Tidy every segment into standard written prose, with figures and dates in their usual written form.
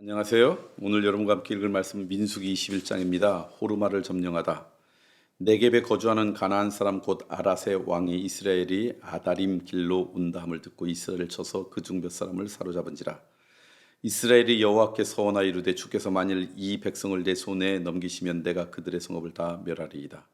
안녕하세요. 오늘 여러분과 함께 읽을 말씀은 민수기 21장입니다. 호르마를 점령하다. 네겝에 거주하는 가나안 사람 곧 아랏의 왕이 이스라엘이 아다림 길로 온다함을 듣고 이스라엘을 쳐서 그중 몇 사람을 사로잡은지라. 이스라엘이 여호와께 서원하여 이르되 주께서 만일 이 백성을 내 손에 넘기시면 내가 그들의 성읍을 다 멸하리이다.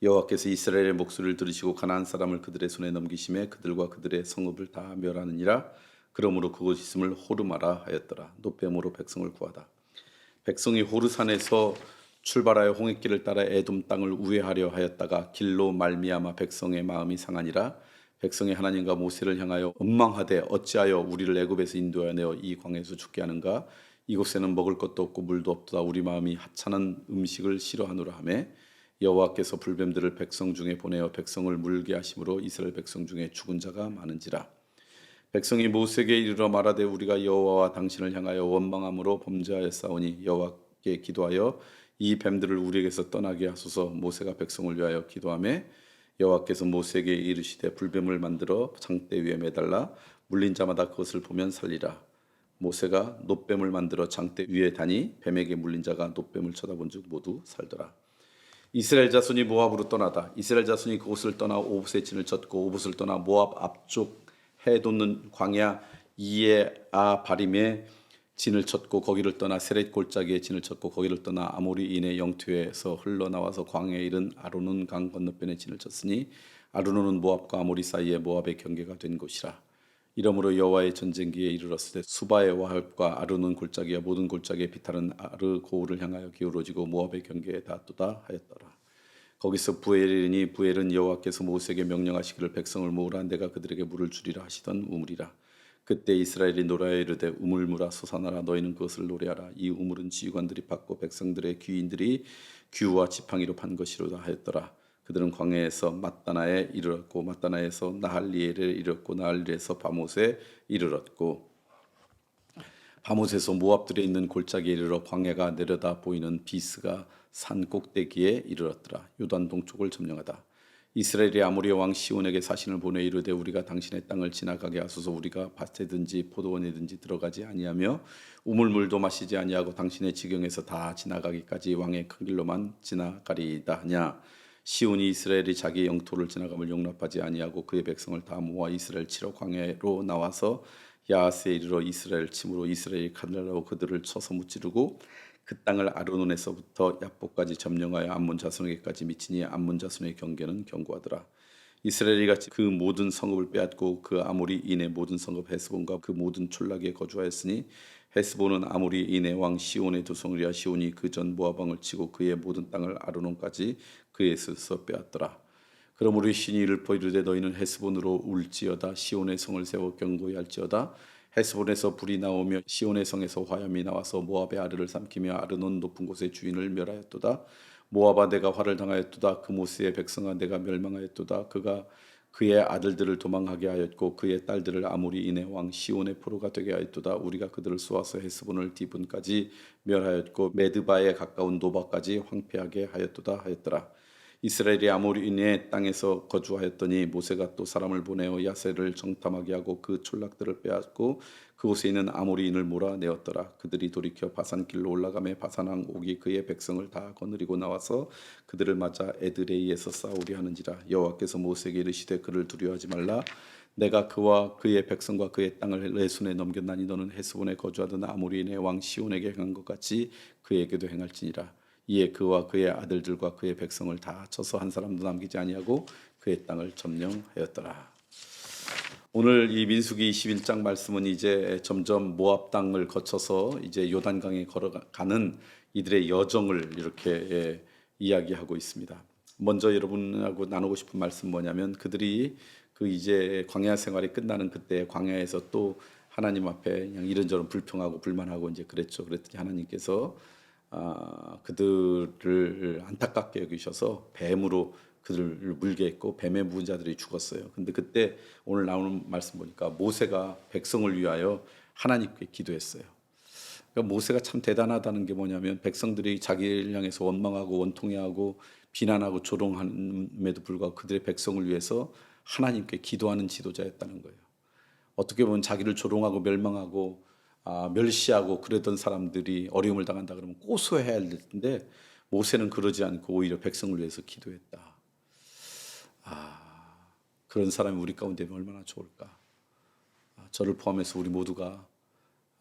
여호와께서 이스라엘의 목소리를 들으시고 가나안 사람을 그들의 손에 넘기심에 그들과 그들의 성읍을 다 멸하느니라. 그러므로 그곳 있음을 호르마라 하였더라. 노뱀으로 백성을 구하다. 백성이 호르산에서 출발하여 홍해길을 따라 에돔 땅을 우회하려 하였다가 길로 말미암아 백성의 마음이 상하니라. 백성의 하나님과 모세를 향하여 원망하되 어찌하여 우리를 애굽에서 인도하여 내어 이 광야에서 죽게 하는가. 이곳에는 먹을 것도 없고 물도 없도다. 우리 마음이 하찮은 음식을 싫어하노라 하며 여호와께서 불뱀들을 백성 중에 보내어 백성을 물게 하심으로 이스라엘 백성 중에 죽은 자가 많은지라. 백성이 모세에게 이르러 말하되 우리가 여호와와 당신을 향하여 원망함으로 범죄하였사오니 여호와께 기도하여 이 뱀들을 우리에게서 떠나게 하소서. 모세가 백성을 위하여 기도하며 여호와께서 모세에게 이르시되 불뱀을 만들어 장대 위에 매달라 물린 자마다 그것을 보면 살리라. 모세가 놋뱀을 만들어 장대 위에 다니 뱀에게 물린 자가 놋뱀을 쳐다본즉 모두 살더라. 이스라엘 자손이 모압으로 떠나다. 이스라엘 자손이 그곳을 떠나 오봇의 진을 쳤고 오봇을 떠나 모압 앞쪽 해 돋는 광야 이에아 바림에 진을 쳤고 거기를 떠나 세렛 골짜기에 진을 쳤고 거기를 떠나 아모리인의 영토에서 흘러나와서 광야에 이른 아르논 강 건너편에 진을 쳤으니 아르논은 모압과 아모리 사이에 모압의 경계가 된 곳이라. 이러므로 여호와의 전쟁기에 이르렀을 때 수바의 와합과 아르논 골짜기와 모든 골짜기에 비탈은 아르고우를 향하여 기울어지고 모압의 경계에 닿았도다 하였더라. 거기서 부엘이니 부엘은 여호와께서 모세에게 명령하시기를 백성을 모으라 내가 그들에게 물을 주리라 하시던 우물이라. 그때 이스라엘이 노래하여 이르되 우물물아 솟아나라 너희는 그것을 노래하라. 이 우물은 지휘관들이 받고 백성들의 귀인들이 규와 지팡이로 판 것이로다 하였더라. 그들은 광야에서 맞다나에 이르렀고 맞다나에서 나할리엘에 이르렀고 나할리엘에서 바못에 이르렀고 바못에서 모압들에 있는 골짜기에 이르러 광야가 내려다 보이는 비스가 산 꼭대기에 이르렀더라. 요단 동쪽을 점령하다. 이스라엘이 아모리 왕 시온에게 사신을 보내 이르되 우리가 당신의 땅을 지나가게 하소서. 우리가 밭에든지 포도원에든지 들어가지 아니하며 우물물도 마시지 아니하고 당신의 지경에서 다 지나가기까지 왕의 큰 길로만 지나가리이다 하냐. 시온이 이스라엘이 자기 영토를 지나감을 용납하지 아니하고 그의 백성을 다 모아 이스라엘 치러 광야로 나와서 야하스에 이르러 이스라엘 침으로 이스라엘이 칼날로 그들을 쳐서 무찌르고 그 땅을 아르논에서부터 야복까지 점령하여 암몬 자손에게까지 미치니 암몬 자손의 경계는 견고하더라. 이스라엘이 같이 그 모든 성읍을 빼앗고 그 아모리인의 모든 성읍 헤스본과 그 모든 촌락에 거주하였으니 헤스본은 아모리인의 왕 시온의 두 성이라. 시온이 그 전 모압 왕을 치고 그의 모든 땅을 아르논까지 그의 손에서 빼앗더라. 그러므로 신이 이르고 이르되 너희는 헤스본으로 울지어다. 시온의 성을 세워 견고히 할지어다. 헤스본에서 불이 나오며 시온의 성에서 화염이 나와서 모압의 아르를 삼키며 아르논 높은 곳의 주인을 멸하였도다. 모압아 내가 화를 당하였도다. 그 모스의 백성아 내가 멸망하였도다. 그가 그의 아들들을 도망하게 하였고 그의 딸들을 아모리인의 왕 시온의 포로가 되게 하였도다. 우리가 그들을 쏘아서 헤스본을 디분까지 멸하였고 메드바에 가까운 노바까지 황폐하게 하였도다 하였더라. 이스라엘이 아모리인의 땅에서 거주하였더니 모세가 또 사람을 보내어 야세를 정탐하게 하고 그 촌락들을 빼앗고 그곳에 있는 아모리인을 몰아내었더라. 그들이 돌이켜 바산길로 올라가매 바산왕 옥이 그의 백성을 다 거느리고 나와서 그들을 맞아 에드레이에서 싸우려 하는지라. 여호와께서 모세에게 이르시되 그를 두려워하지 말라. 내가 그와 그의 백성과 그의 땅을 내 손에 넘겼나니 너는 헤스본에 거주하던 아모리인의 왕 시온에게 행한 것 같이 그에게도 행할지니라. 이에 그와 그의 아들들과 그의 백성을 다 쳐서 한 사람도 남기지 아니하고 그의 땅을 점령하였더라. 오늘 이 민수기 21장 말씀은 이제 점점 모압 땅을 거쳐서 이제 요단강에 걸어가는 이들의 여정을 이렇게 이야기하고 있습니다. 먼저 여러분하고 나누고 싶은 말씀 뭐냐면 그들이 그 이제 광야 생활이 끝나는 그때 광야에서 또 하나님 앞에 그냥 이런저런 불평하고 불만하고 이제 그랬죠. 그랬더니 하나님께서 그들을 안타깝게 여기셔서 뱀으로 그들을 물게 했고 뱀에 묵은 자들이 죽었어요. 근데 그때 오늘 나오는 말씀 보니까 모세가 백성을 위하여 하나님께 기도했어요. 그러니까 모세가 참 대단하다는 게 뭐냐면 백성들이 자기를 향해서 원망하고 원통해하고 비난하고 조롱함에도 불구하고 그들의 백성을 위해서 하나님께 기도하는 지도자였다는 거예요. 어떻게 보면 자기를 조롱하고 멸망하고 멸시하고 그러던 사람들이 어려움을 당한다 그러면 고소해야 할 텐데 모세는 그러지 않고 오히려 백성을 위해서 기도했다. 그런 사람이 우리 가운데 얼마나 좋을까. 저를 포함해서 우리 모두가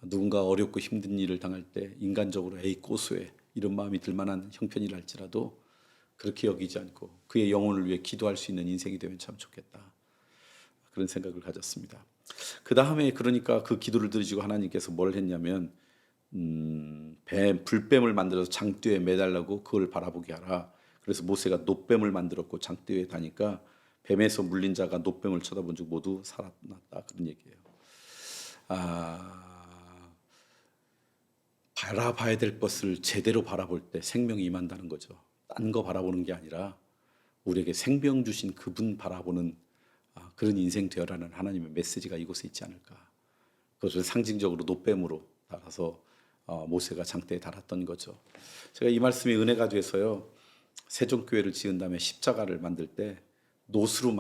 누군가 어렵고 힘든 일을 당할 때 인간적으로 에이 고소해 이런 마음이 들 만한 형편이랄지라도 그렇게 여기지 않고 그의 영혼을 위해 기도할 수 있는 인생이 되면 참 좋겠다. 그런 생각을 가졌습니다. 그 다음에 그러니까 그 기도를 들으시고 하나님께서 뭘 했냐면 불뱀을 만들어서 장대에 매달라고 그걸 바라보게 하라. 그래서 모세가 놋뱀을 만들었고 장대에 다니까 뱀에서 물린 자가 놋뱀을 쳐다본 즉 모두 살아났다. 그런 얘기예요. 바라봐야 될 것을 제대로 바라볼 때 생명이 임한다는 거죠. 딴 거 바라보는 게 아니라 우리에게 생명 주신 그분 바라보는 그런 인생 되어라는 하나님의 메시지가 이곳에 있지 않을까. 그것을 상징적으로 놋뱀으로 달아서 모세가 장대에 달았던 거죠. 제가 이 말씀이 은혜가 돼서요. 세종교회를 지은 다음에 십자가를 만들 때 놋으로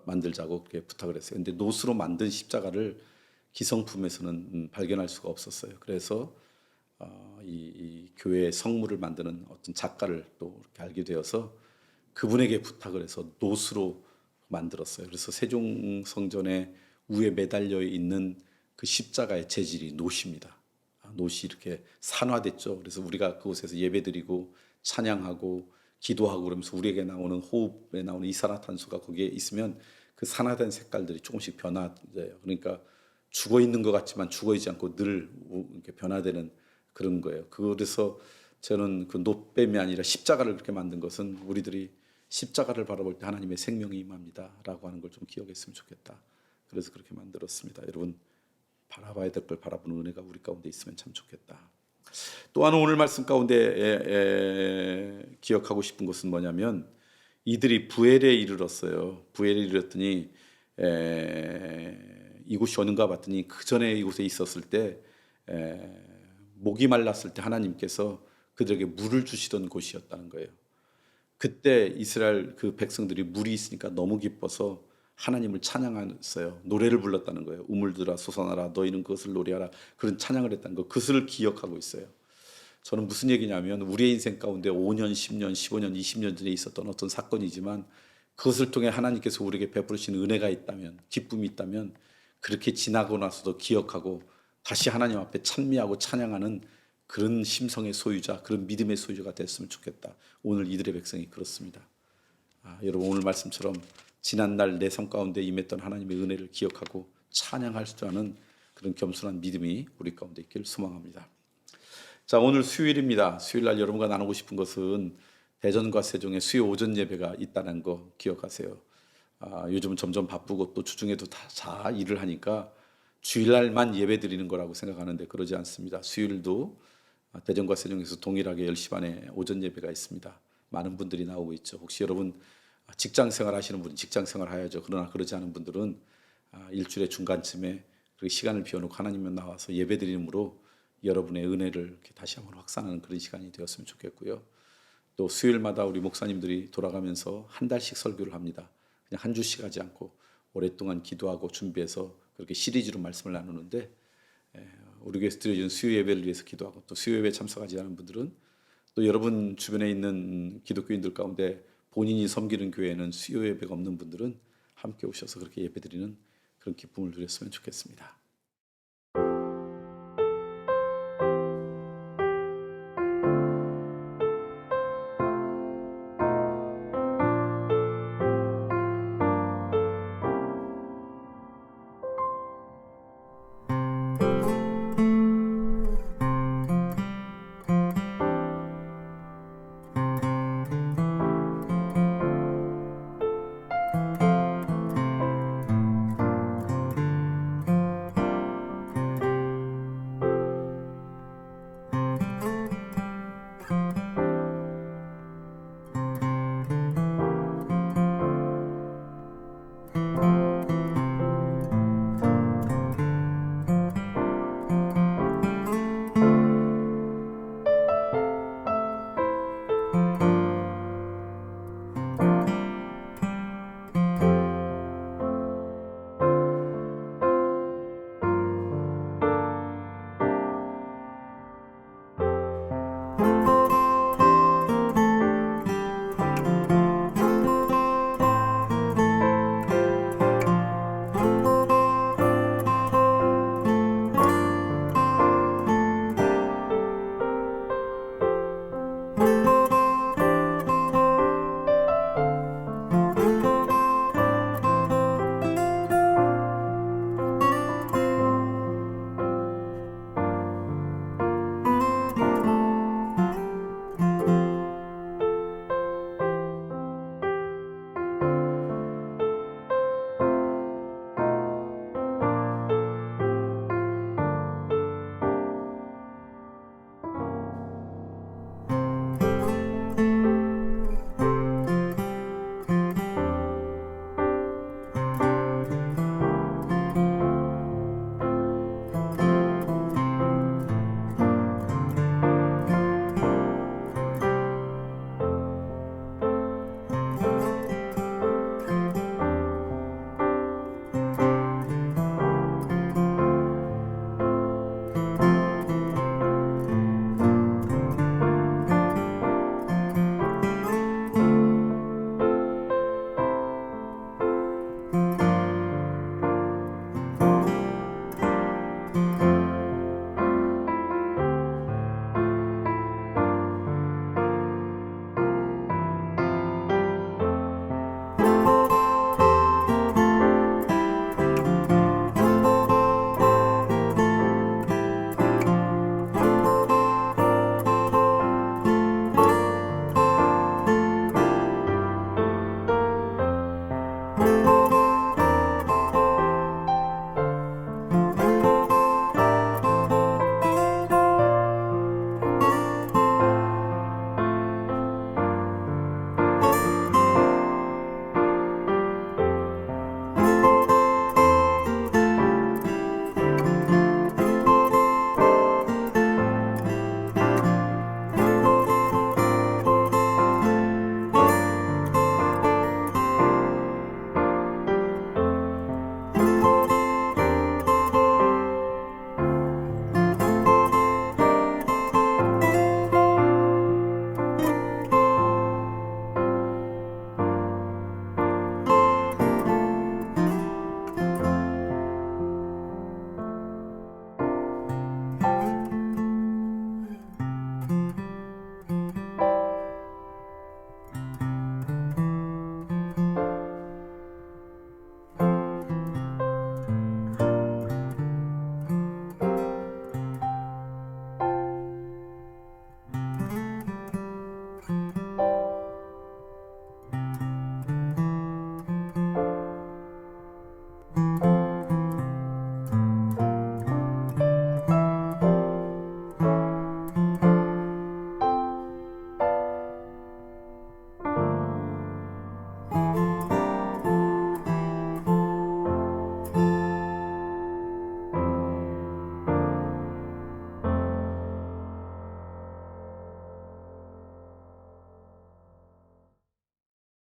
만들자고 그렇게 부탁을 했어요. 근데 놋으로 만든 십자가를 기성품에서는 발견할 수가 없었어요. 그래서 이 교회의 성물을 만드는 어떤 작가를 또 이렇게 알게 되어서 그분에게 부탁을 해서 놋으로 만들었어요. 그래서 세종 성전에 위에 매달려 있는 그 십자가의 재질이 놋입니다. 놋이 이렇게 산화됐죠. 그래서 우리가 그곳에서 예배드리고 찬양하고 기도하고 그러면서 우리에게 나오는 호흡에 나오는 이산화탄소가 거기에 있으면 그 산화된 색깔들이 조금씩 변화돼요. 그러니까 죽어 있는 것 같지만 죽어 있지 않고 늘 이렇게 변화되는 그런 거예요. 그래서 저는 그 놋뱀이 아니라 십자가를 그렇게 만든 것은 우리들이 십자가를 바라볼 때 하나님의 생명이 임합니다라고 하는 걸 좀 기억했으면 좋겠다. 그래서 그렇게 만들었습니다. 여러분 바라봐야 될 걸 바라보는 은혜가 우리 가운데 있으면 참 좋겠다. 또 하나 오늘 말씀 가운데 기억하고 싶은 것은 뭐냐면 이들이 부엘에 이르렀어요. 부엘에 이르렀더니 이곳이 어딘가 봤더니 그 전에 이곳에 있었을 때 목이 말랐을 때 하나님께서 그들에게 물을 주시던 곳이었다는 거예요. 그때 이스라엘 그 백성들이 물이 있으니까 너무 기뻐서 하나님을 찬양했어요. 노래를 불렀다는 거예요. 우물들아 솟아나라 너희는 그것을 노래하라. 그런 찬양을 했다는 거. 그것을 기억하고 있어요. 저는 무슨 얘기냐면 우리의 인생 가운데 5년, 10년, 15년, 20년 전에 있었던 어떤 사건이지만 그것을 통해 하나님께서 우리에게 베푸신 은혜가 있다면 기쁨이 있다면 그렇게 지나고 나서도 기억하고 다시 하나님 앞에 찬미하고 찬양하는 그런 심성의 소유자, 그런 믿음의 소유자가 됐으면 좋겠다. 오늘 이들의 백성이 그렇습니다. 여러분 오늘 말씀처럼 지난날 내 삶 가운데 임했던 하나님의 은혜를 기억하고 찬양할 줄 아는 그런 겸손한 믿음이 우리 가운데 있기를 소망합니다. 자, 오늘 수요일입니다. 수요일날 여러분과 나누고 싶은 것은 대전과 세종의 수요 오전 예배가 있다는 거 기억하세요. 요즘은 점점 바쁘고 또 주중에도 다 일을 하니까 주일날만 예배 드리는 거라고 생각하는데 그러지 않습니다. 수요일도 대전과 세종에서 동일하게 10시 반에 오전 예배가 있습니다. 많은 분들이 나오고 있죠. 혹시 여러분 직장 생활 하시는 분은 직장 생활 해야죠. 그러나 그러지 않은 분들은 일주일의 중간쯤에 그 시간을 비워놓고 하나님께 나와서 예배 드림으로 여러분의 은혜를 이렇게 다시 한번 확산하는 그런 시간이 되었으면 좋겠고요. 또 수요일마다 우리 목사님들이 돌아가면서 한 달씩 설교를 합니다. 그냥 한 주씩 하지 않고 오랫동안 기도하고 준비해서 그렇게 시리즈로 말씀을 나누는데 우리 교회에서 드려진 수요 예배를 위해서 기도하고 또 수요 예배에 참석하지 않은 분들은 또 여러분 주변에 있는 기독교인들 가운데 본인이 섬기는 교회에는 수요 예배가 없는 분들은 함께 오셔서 그렇게 예배드리는 그런 기쁨을 누렸으면 좋겠습니다. 네.